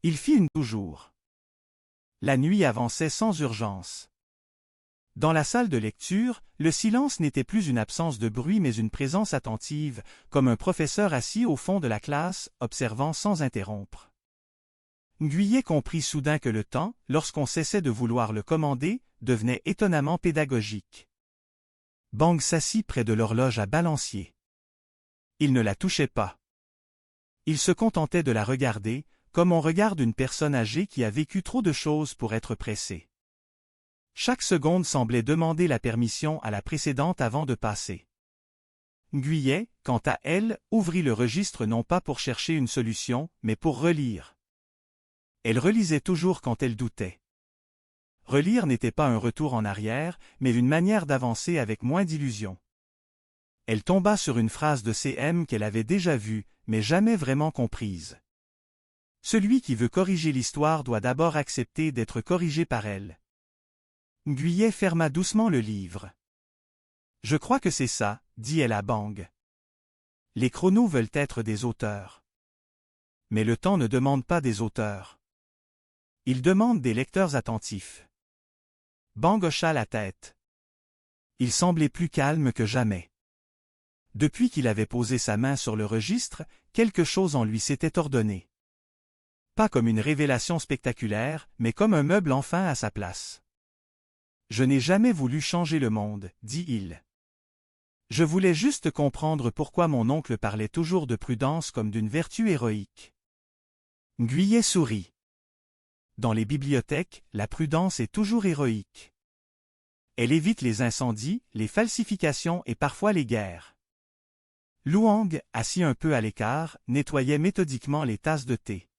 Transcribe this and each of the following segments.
Il fit une toujours. La nuit avançait sans urgence. Dans la salle de lecture, le silence n'était plus une absence de bruit mais une présence attentive, comme un professeur assis au fond de la classe, observant sans interrompre. Nguyen comprit soudain que le temps, lorsqu'on cessait de vouloir le commander, devenait étonnamment pédagogique. Bang s'assit près de l'horloge à balancier. Il ne la touchait pas. Il se contentait de la regarder, comme on regarde une personne âgée qui a vécu trop de choses pour être pressée. Chaque seconde semblait demander la permission à la précédente avant de passer. Nguyen, quant à elle, ouvrit le registre non pas pour chercher une solution, mais pour relire. Elle relisait toujours quand elle doutait. Relire n'était pas un retour en arrière, mais une manière d'avancer avec moins d'illusions. Elle tomba sur une phrase de CM qu'elle avait déjà vue, mais jamais vraiment comprise. Celui qui veut corriger l'histoire doit d'abord accepter d'être corrigé par elle. Nguyen ferma doucement le livre. « Je crois que c'est ça, » dit-elle à Bang. Les chronos veulent être des auteurs. Mais le temps ne demande pas des auteurs. Il demande des lecteurs attentifs. Bang hocha la tête. Il semblait plus calme que jamais. Depuis qu'il avait posé sa main sur le registre, quelque chose en lui s'était ordonné. Pas comme une révélation spectaculaire, mais comme un meuble enfin à sa place. « Je n'ai jamais voulu changer le monde, » dit-il. Je voulais juste comprendre pourquoi mon oncle parlait toujours de prudence comme d'une vertu héroïque. Nguyen sourit. Dans les bibliothèques, la prudence est toujours héroïque. Elle évite les incendies, les falsifications et parfois les guerres. Luang, assis un peu à l'écart, nettoyait méthodiquement les tasses de thé.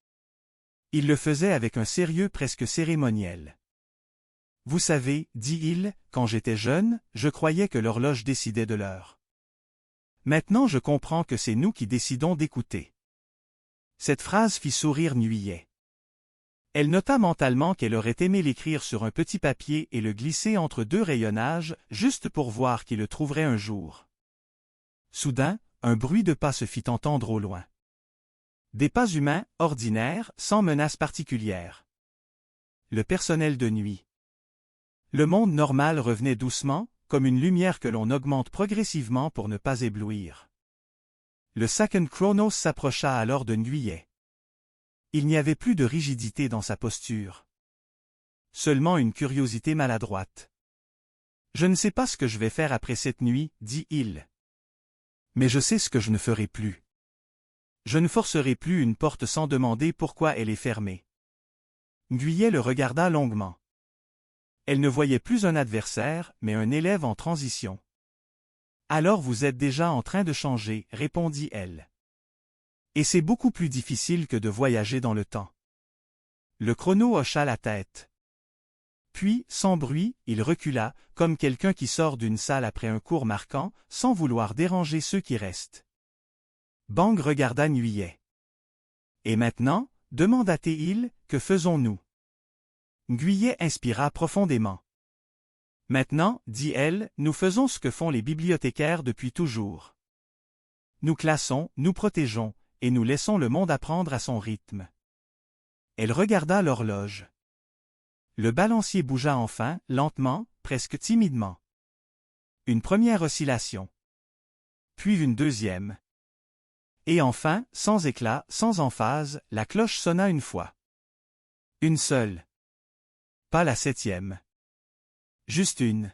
Il le faisait avec un sérieux presque cérémoniel. « Vous savez, dit-il, quand j'étais jeune, je croyais que l'horloge décidait de l'heure. Maintenant je comprends que c'est nous qui décidons d'écouter. » Cette phrase fit sourire Nguyen. Elle nota mentalement qu'elle aurait aimé l'écrire sur un petit papier et le glisser entre deux rayonnages, juste pour voir qui le trouverait un jour. Soudain, un bruit de pas se fit entendre au loin. Des pas humains, ordinaires, sans menace particulière. Le personnel de nuit. Le monde normal revenait doucement, comme une lumière que l'on augmente progressivement pour ne pas éblouir. Le second Chronos s'approcha alors de Nguyen. Il n'y avait plus de rigidité dans sa posture. Seulement une curiosité maladroite. « Je ne sais pas ce que je vais faire après cette nuit, » dit-il. « Mais je sais ce que je ne ferai plus. Je ne forcerai plus une porte sans demander pourquoi elle est fermée. » Nguyen le regarda longuement. Elle ne voyait plus un adversaire, mais un élève en transition. « Alors vous êtes déjà en train de changer, » répondit-elle. « Et c'est beaucoup plus difficile que de voyager dans le temps. » Le chrono hocha la tête. Puis, sans bruit, il recula, comme quelqu'un qui sort d'une salle après un cours marquant, sans vouloir déranger ceux qui restent. Bang regarda Nguyen. « Et maintenant, demanda-t-il, que faisons-nous » Nguyen inspira profondément. « Maintenant, dit-elle, nous faisons ce que font les bibliothécaires depuis toujours. Nous classons, nous protégeons, et nous laissons le monde apprendre à son rythme. » Elle regarda l'horloge. Le balancier bougea enfin, lentement, presque timidement. Une première oscillation. Puis une deuxième. Et enfin, sans éclat, sans emphase, la cloche sonna une fois. Une seule. Pas la septième. Juste une.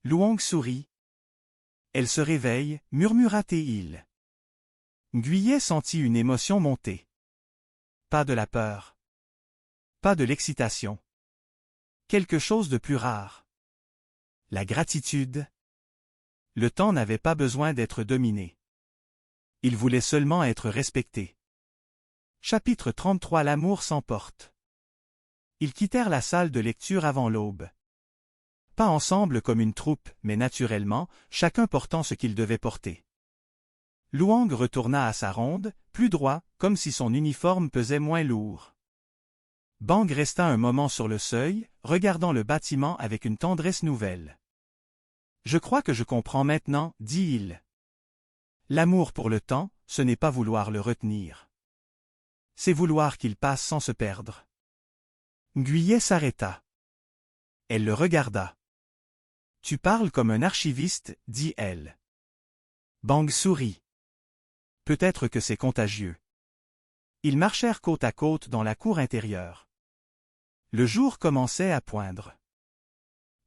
Luang sourit. Elle se réveille, murmura-t-il. Nguyen sentit une émotion monter. Pas de la peur. Pas de l'excitation. Quelque chose de plus rare. La gratitude. Le temps n'avait pas besoin d'être dominé. Il voulait seulement être respecté. Chapitre 33 L'amour s'emporte. Ils quittèrent la salle de lecture avant l'aube. Pas ensemble comme une troupe, mais naturellement, chacun portant ce qu'il devait porter. Luang retourna à sa ronde, plus droit, comme si son uniforme pesait moins lourd. Bang resta un moment sur le seuil, regardant le bâtiment avec une tendresse nouvelle. « Je crois que je comprends maintenant, » dit-il. L'amour pour le temps, ce n'est pas vouloir le retenir. c'est vouloir qu'il passe sans se perdre. Guyet s'arrêta. Elle le regarda. Tu parles comme un archiviste, dit-elle. Bang sourit. Peut-être que c'est contagieux. Ils marchèrent côte à côte dans la cour intérieure. Le jour commençait à poindre.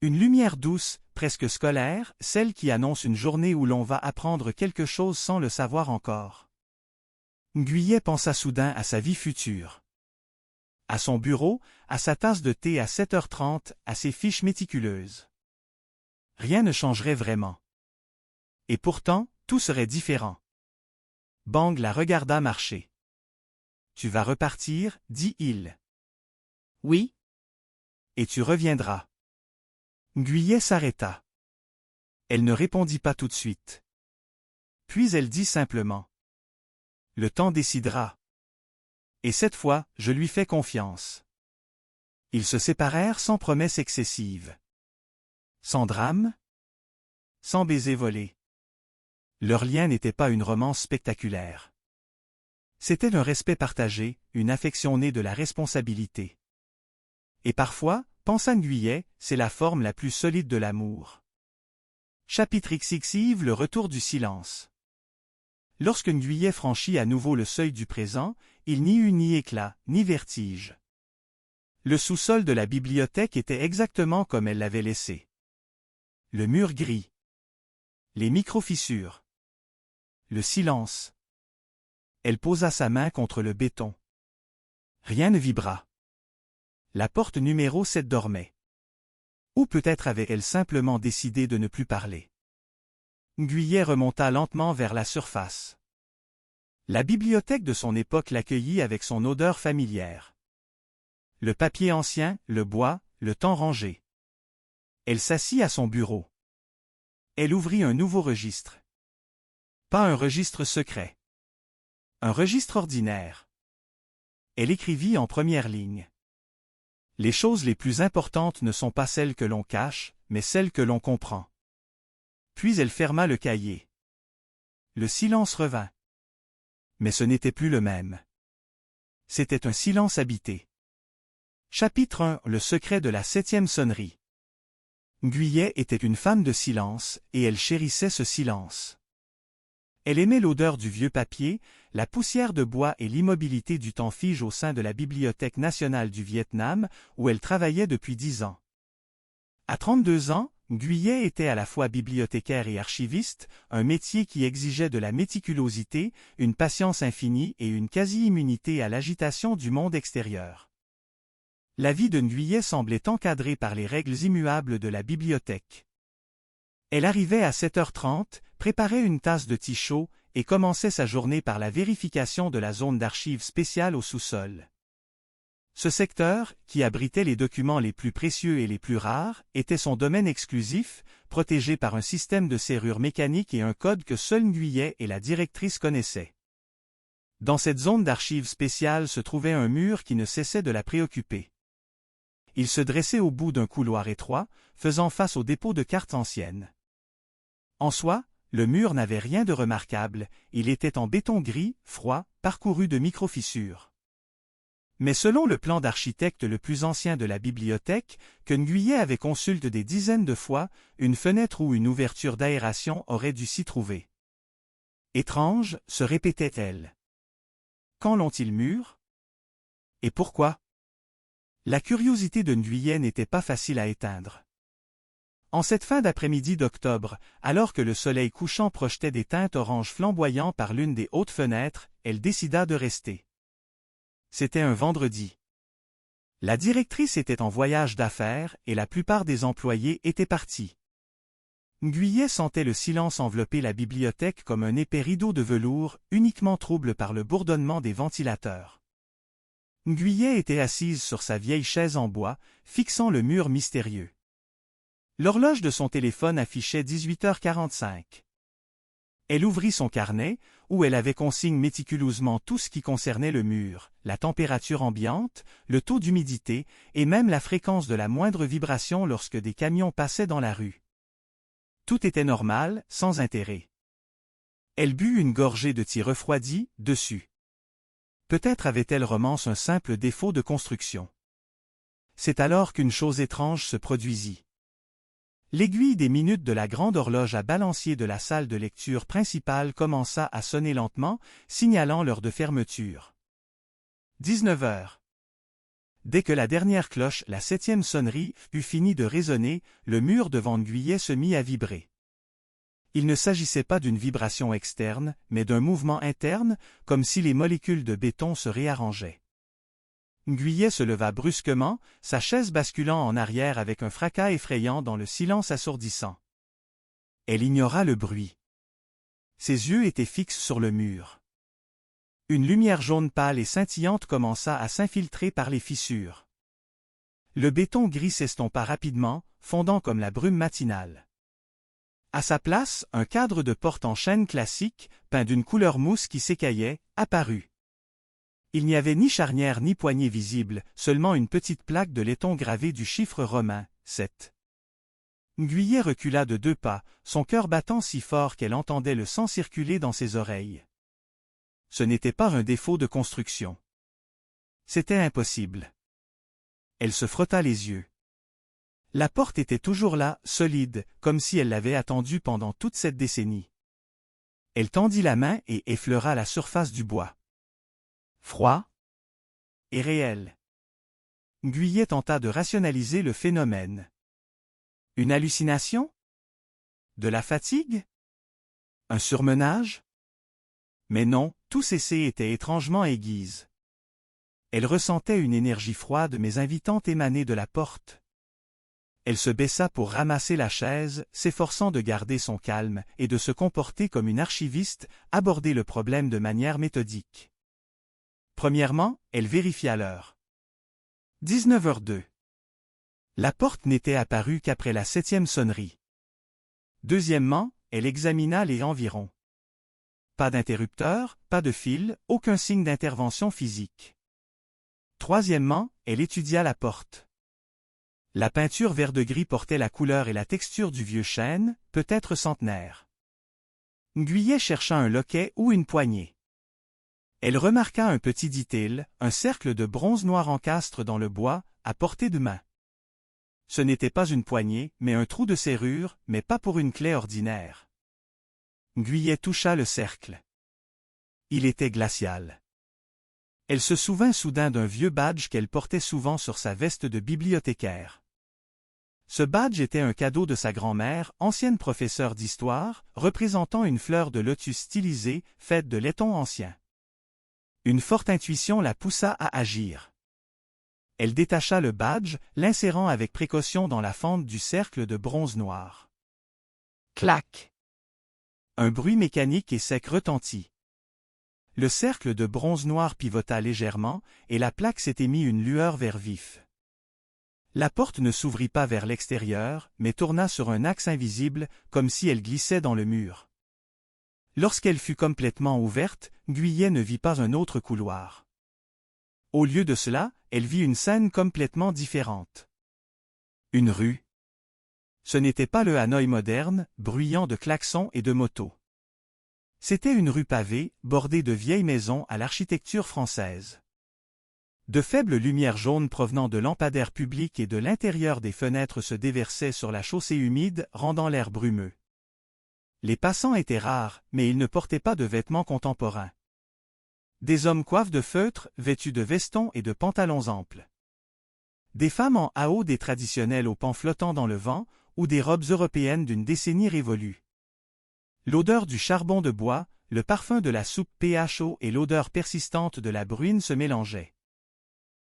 Une lumière douce, presque scolaire, celle qui annonce une journée où l'on va apprendre quelque chose sans le savoir encore. Guyet pensa soudain à sa vie future. À son bureau, à sa tasse de thé à 7h30, à ses fiches méticuleuses. Rien ne changerait vraiment. Et pourtant, tout serait différent. Bang la regarda marcher. « Tu vas repartir, dit-il. »« Oui. »« Et tu reviendras. » Guyet s'arrêta. Elle ne répondit pas tout de suite. Puis elle dit simplement. « Le temps décidera. » Et cette fois, je lui fais confiance. Ils se séparèrent sans promesse excessive. Sans drame? Sans baiser volé. Leur lien n'était pas une romance spectaculaire. C'était un respect partagé, une affection née de la responsabilité. Et parfois, pensa Guyet, c'est la forme la plus solide de l'amour. Chapitre XXIV, le retour du silence. Lorsque Guyet franchit à nouveau le seuil du présent, il n'y eut ni éclat, ni vertige. Le sous-sol de la bibliothèque était exactement comme elle l'avait laissé. Le mur gris. Les micro-fissures. Le silence. Elle posa sa main contre le béton. Rien ne vibra. La porte numéro 7 dormait. Ou peut-être avait-elle simplement décidé de ne plus parler. Guyet remonta lentement vers la surface. La bibliothèque de son époque l'accueillit avec son odeur familière. Le papier ancien, le bois, le temps rangé. Elle s'assit à son bureau. Elle ouvrit un nouveau registre. Pas un registre secret. Un registre ordinaire. Elle écrivit en première ligne. Les choses les plus importantes ne sont pas celles que l'on cache, mais celles que l'on comprend. Puis elle ferma le cahier. Le silence revint. Mais ce n'était plus le même. C'était un silence habité. Chapitre 1 Le secret de la 7e sonnerie. Guyet était une femme de silence, et elle chérissait ce silence. Elle aimait l'odeur du vieux papier, la poussière de bois et l'immobilité du temps fige au sein de la Bibliothèque nationale du Vietnam, où elle travaillait depuis 10 ans. À 32 ans, Guyet était à la fois bibliothécaire et archiviste, un métier qui exigeait de la méticulosité, une patience infinie et une quasi-immunité à l'agitation du monde extérieur. La vie de Guyet semblait encadrée par les règles immuables de la bibliothèque. Elle arrivait à 7h30, préparait une tasse de thé chaud et commençait sa journée par la vérification de la zone d'archives spéciale au sous-sol. Ce secteur, qui abritait les documents les plus précieux et les plus rares, était son domaine exclusif, protégé par un système de serrure mécanique et un code que seul Guyet et la directrice connaissaient. Dans cette zone d'archives spéciale se trouvait un mur qui ne cessait de la préoccuper. Il se dressait au bout d'un couloir étroit, faisant face au dépôt de cartes anciennes. En soi, le mur n'avait rien de remarquable, il était en béton gris, froid, parcouru de micro-fissures. Mais selon le plan d'architecte le plus ancien de la bibliothèque, que Guyet avait consulté des dizaines de fois, une fenêtre ou une ouverture d'aération aurait dû s'y trouver. Étrange, se répétait-elle. Quand l'ont-ils mur? Et pourquoi? La curiosité de Guyet n'était pas facile à éteindre. En cette fin d'après-midi d'octobre, alors que le soleil couchant projetait des teintes orange flamboyant par l'une des hautes fenêtres, elle décida de rester. C'était un vendredi. La directrice était en voyage d'affaires et la plupart des employés étaient partis. Guyet sentait le silence envelopper la bibliothèque comme un épais rideau de velours, uniquement trouble par le bourdonnement des ventilateurs. Guyet était assise sur sa vieille chaise en bois, fixant le mur mystérieux. L'horloge de son téléphone affichait 18h45. Elle ouvrit son carnet, où elle avait consigne méticuleusement tout ce qui concernait le mur, la température ambiante, le taux d'humidité, et même la fréquence de la moindre vibration lorsque des camions passaient dans la rue. Tout était normal, sans intérêt. Elle but une gorgée de thé refroidi, dessus. Peut-être avait-elle romance un simple défaut de construction. C'est alors qu'une chose étrange se produisit. L'aiguille des minutes de la grande horloge à balancier de la salle de lecture principale commença à sonner lentement, signalant l'heure de fermeture. 19 heures. Dès que la dernière cloche, la 7e sonnerie, eut fini de résonner, le mur devant Nguyen se mit à vibrer. Il ne s'agissait pas d'une vibration externe, mais d'un mouvement interne, comme si les molécules de béton se réarrangeaient. Nguyen se leva brusquement, sa chaise basculant en arrière avec un fracas effrayant dans le silence assourdissant. Elle ignora le bruit. Ses yeux étaient fixes sur le mur. Une lumière jaune pâle et scintillante commença à s'infiltrer par les fissures. Le béton gris s'estompa rapidement, fondant comme la brume matinale. À sa place, un cadre de porte en chêne classique, peint d'une couleur mousse qui s'écaillait, apparut. Il n'y avait ni charnière ni poignée visible, seulement une petite plaque de laiton gravée du chiffre romain, 7. Nguyen recula de 2 pas, son cœur battant si fort qu'elle entendait le sang circuler dans ses oreilles. Ce n'était pas un défaut de construction. C'était impossible. Elle se frotta les yeux. La porte était toujours là, solide, comme si elle l'avait attendue pendant toute cette décennie. Elle tendit la main et effleura la surface du bois. Froid et réel. Nguyen tenta de rationaliser le phénomène. Une hallucination? De la fatigue? Un surmenage? Mais non, tous ces essais étaient étrangement aiguisés. Elle ressentait une énergie froide mais invitante émaner de la porte. Elle se baissa pour ramasser la chaise, s'efforçant de garder son calme et de se comporter comme une archiviste, aborder le problème de manière méthodique. Premièrement, elle vérifia l'heure. 19h02. La porte n'était apparue qu'après la 7e sonnerie. Deuxièmement, elle examina les environs. Pas d'interrupteur, pas de fil, aucun signe d'intervention physique. Troisièmement, elle étudia la porte. La peinture vert-de-gris portait la couleur et la texture du vieux chêne, peut-être centenaire. Nguyen chercha un loquet ou une poignée. Elle remarqua un petit detail, un cercle de bronze noir encastre dans le bois, à portée de main. Ce n'était pas une poignée, mais un trou de serrure, mais pas pour une clé ordinaire. Nguyen toucha le cercle. Il était glacial. Elle se souvint soudain d'un vieux badge qu'elle portait souvent sur sa veste de bibliothécaire. Ce badge était un cadeau de sa grand-mère, ancienne professeure d'histoire, représentant une fleur de lotus stylisée, faite de laiton ancien. Une forte intuition la poussa à agir. Elle détacha le badge, l'insérant avec précaution dans la fente du cercle de bronze noir. Clac! Un bruit mécanique et sec retentit. Le cercle de bronze noir pivota légèrement, et la plaque s'était mis une lueur vert vif. La porte ne s'ouvrit pas vers l'extérieur, mais tourna sur un axe invisible, comme si elle glissait dans le mur. Lorsqu'elle fut complètement ouverte, Nguyen ne vit pas un autre couloir. Au lieu de cela, elle vit une scène complètement différente. Une rue. Ce n'était pas le Hanoï moderne, bruyant de klaxons et de motos. C'était une rue pavée, bordée de vieilles maisons à l'architecture française. De faibles lumières jaunes provenant de lampadaires publics et de l'intérieur des fenêtres se déversaient sur la chaussée humide, rendant l'air brumeux. Les passants étaient rares, mais ils ne portaient pas de vêtements contemporains. Des hommes coiffes de feutre, vêtus de vestons et de pantalons amples. Des femmes en hao des traditionnels aux pans flottants dans le vent, ou des robes européennes d'une décennie révolue. L'odeur du charbon de bois, le parfum de la soupe PHO et l'odeur persistante de la bruine se mélangeaient.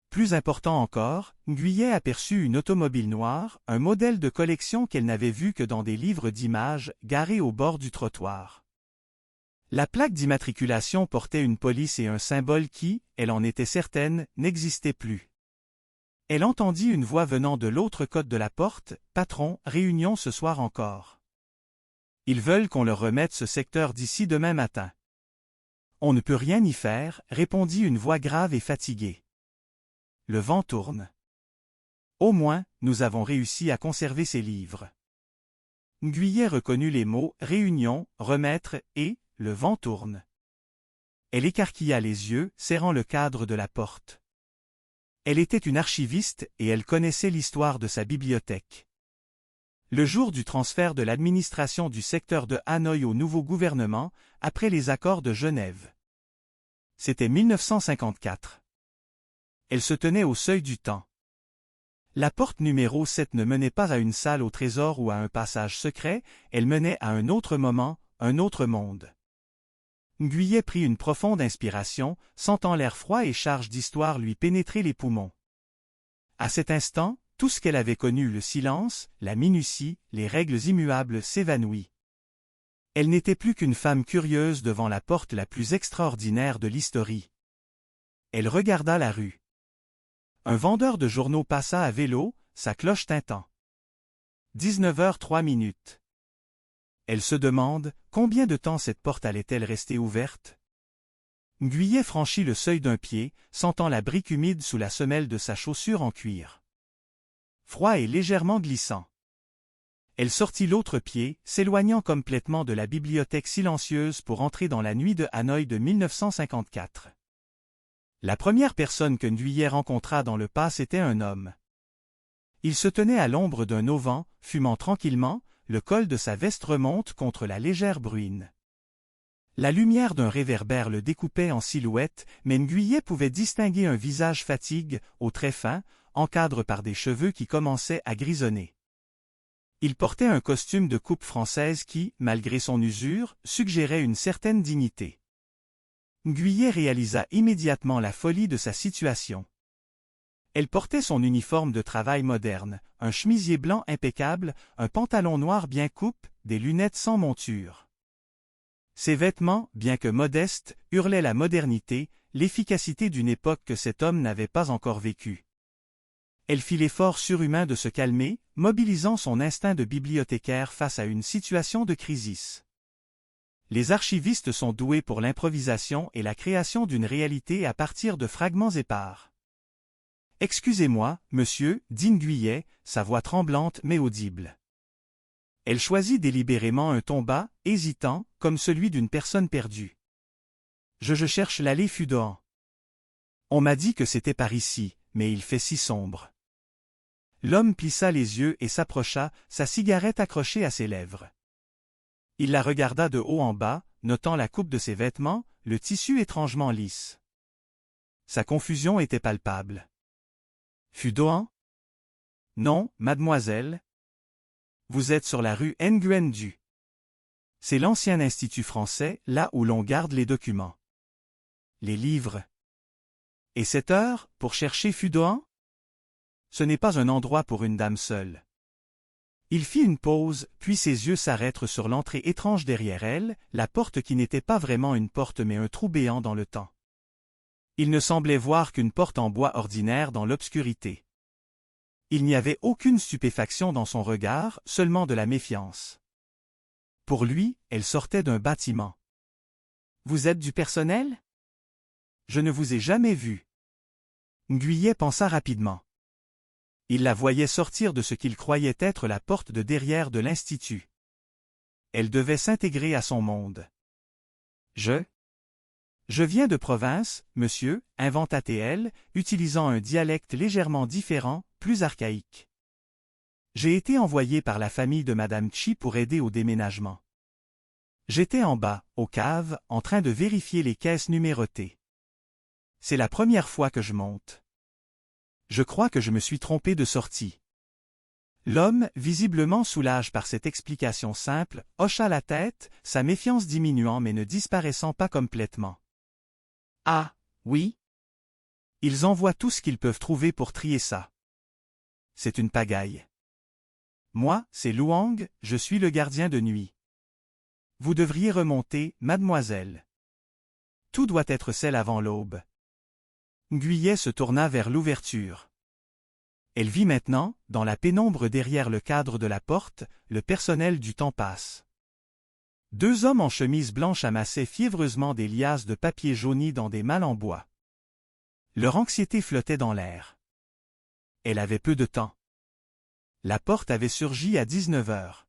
Plus important encore, Nguyen aperçut une automobile noire, un modèle de collection qu'elle n'avait vu que dans des livres d'images, garé au bord du trottoir. La plaque d'immatriculation portait une police et un symbole qui, elle en était certaine, n'existait plus. Elle entendit une voix venant de l'autre côté de la porte, « Patron, réunion ce soir encore. Ils veulent qu'on leur remette ce secteur d'ici demain matin. » « On ne peut rien y faire, » répondit une voix grave et fatiguée. Le vent tourne. Au moins, nous avons réussi à conserver ces livres. Nguyen reconnut les mots « réunion »,« remettre » et « le vent tourne ». Elle écarquilla les yeux, serrant le cadre de la porte. Elle était une archiviste et elle connaissait l'histoire de sa bibliothèque. Le jour du transfert de l'administration du secteur de Hanoï au nouveau gouvernement, après les accords de Genève. C'était 1954. Elle se tenait au seuil du temps. La porte numéro 7 ne menait pas à une salle au trésor ou à un passage secret, elle menait à un autre moment, un autre monde. Ngüyé prit une profonde inspiration, sentant l'air froid et charge d'histoire lui pénétrer les poumons. À cet instant, tout ce qu'elle avait connu, le silence, la minutie, les règles immuables, s'évanouit. Elle n'était plus qu'une femme curieuse devant la porte la plus extraordinaire de l'histoire. Elle regarda la rue. Un vendeur de journaux passa à vélo, sa cloche tintant. 19h03. Elle se demande, combien de temps cette porte allait-elle rester ouverte? Ngüyé franchit le seuil d'un pied, sentant la brique humide sous la semelle de sa chaussure en cuir. Froid et légèrement glissant. Elle sortit l'autre pied, s'éloignant complètement de la bibliothèque silencieuse pour entrer dans la nuit de Hanoï de 1954. La première personne que Ngüyé rencontra dans le pass était un homme. Il se tenait à l'ombre d'un auvent, fumant tranquillement, le col de sa veste remonte contre la légère bruine. La lumière d'un réverbère le découpait en silhouette, mais Ngüyé pouvait distinguer un visage fatigue, aux traits fins, encadré par des cheveux qui commençaient à grisonner. Il portait un costume de coupe française qui, malgré son usure, suggérait une certaine dignité. Ngüyé réalisa immédiatement la folie de sa situation. Elle portait son uniforme de travail moderne, un chemisier blanc impeccable, un pantalon noir bien coupe, des lunettes sans monture. Ses vêtements, bien que modestes, hurlaient la modernité, l'efficacité d'une époque que cet homme n'avait pas encore vécue. Elle fit l'effort surhumain de se calmer, mobilisant son instinct de bibliothécaire face à une situation de crise. Les archivistes sont doués pour l'improvisation et la création d'une réalité à partir de fragments épars. « Excusez-moi, monsieur, dit Ngüyé, sa voix tremblante mais audible. » Elle choisit délibérément un ton bas, hésitant, comme celui d'une personne perdue. « Je cherche l'allée Fudoan. On m'a dit que c'était par ici, mais il fait si sombre. » L'homme plissa les yeux et s'approcha, sa cigarette accrochée à ses lèvres. Il la regarda de haut en bas, notant la coupe de ses vêtements, le tissu étrangement lisse. Sa confusion était palpable. « Fudoan? Non, mademoiselle. Vous êtes sur la rue Nguyen-Du. C'est l'ancien institut français, là où l'on garde les documents. Les livres. Et cette heure, pour chercher Fudoan? Ce n'est pas un endroit pour une dame seule. » Il fit une pause, puis ses yeux s'arrêtèrent sur l'entrée étrange derrière elle, la porte qui n'était pas vraiment une porte mais un trou béant dans le temps. Il ne semblait voir qu'une porte en bois ordinaire dans l'obscurité. Il n'y avait aucune stupéfaction dans son regard, seulement de la méfiance. Pour lui, elle sortait d'un bâtiment. « Vous êtes du personnel? Je ne vous ai jamais vu. » Ngüyé pensa rapidement. Il la voyait sortir de ce qu'il croyait être la porte de derrière de l'institut. Elle devait s'intégrer à son monde. « Je viens de province, monsieur, » inventa-t-elle, utilisant un dialecte légèrement différent, plus archaïque. « J'ai été envoyé par la famille de Madame Chi pour aider au déménagement. J'étais en bas, aux caves, en train de vérifier les caisses numérotées. C'est la première fois que je monte. Je crois que je me suis trompé de sortie. » L'homme, visiblement soulagé par cette explication simple, hocha la tête, sa méfiance diminuant mais ne disparaissant pas complètement. « Ah, oui? Ils envoient tout ce qu'ils peuvent trouver pour trier ça. C'est une pagaille. Moi, c'est Luang, je suis le gardien de nuit. Vous devriez remonter, mademoiselle. Tout doit être sel avant l'aube. » Ngüyé se tourna vers l'ouverture. Elle vit maintenant, dans la pénombre derrière le cadre de la porte, le personnel du temps passe. Deux hommes en chemise blanche amassaient fiévreusement des liasses de papier jauni dans des malles en bois. Leur anxiété flottait dans l'air. Elle avait peu de temps. La porte avait surgi à 19h.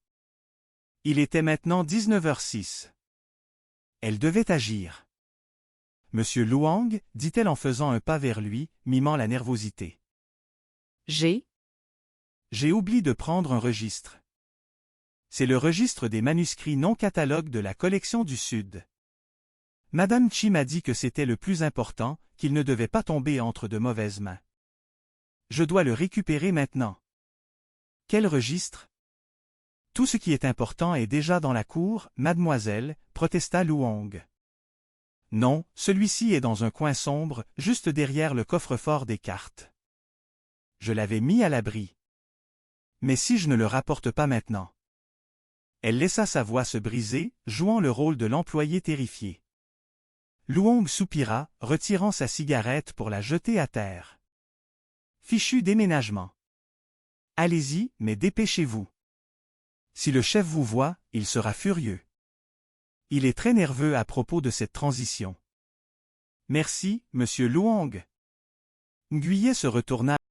Il était maintenant 19h06. Elle devait agir. Monsieur Luang, dit-elle en faisant un pas vers lui, mimant la nervosité. J'ai oublié de prendre un registre. C'est le registre des manuscrits non catalogues de la collection du Sud. Madame Chi m'a dit que c'était le plus important, qu'il ne devait pas tomber entre de mauvaises mains. Je dois le récupérer maintenant. Quel registre? Tout ce qui est important est déjà dans la cour, mademoiselle, protesta Luong. Non, celui-ci est dans un coin sombre, juste derrière le coffre-fort des cartes. Je l'avais mis à l'abri. Mais si je ne le rapporte pas maintenant? Elle laissa sa voix se briser, jouant le rôle de l'employé terrifié. Luong soupira, retirant sa cigarette pour la jeter à terre. Fichu déménagement. Allez-y, mais dépêchez-vous. Si le chef vous voit, il sera furieux. Il est très nerveux à propos de cette transition. Merci, monsieur Luong. Nguyen se retourna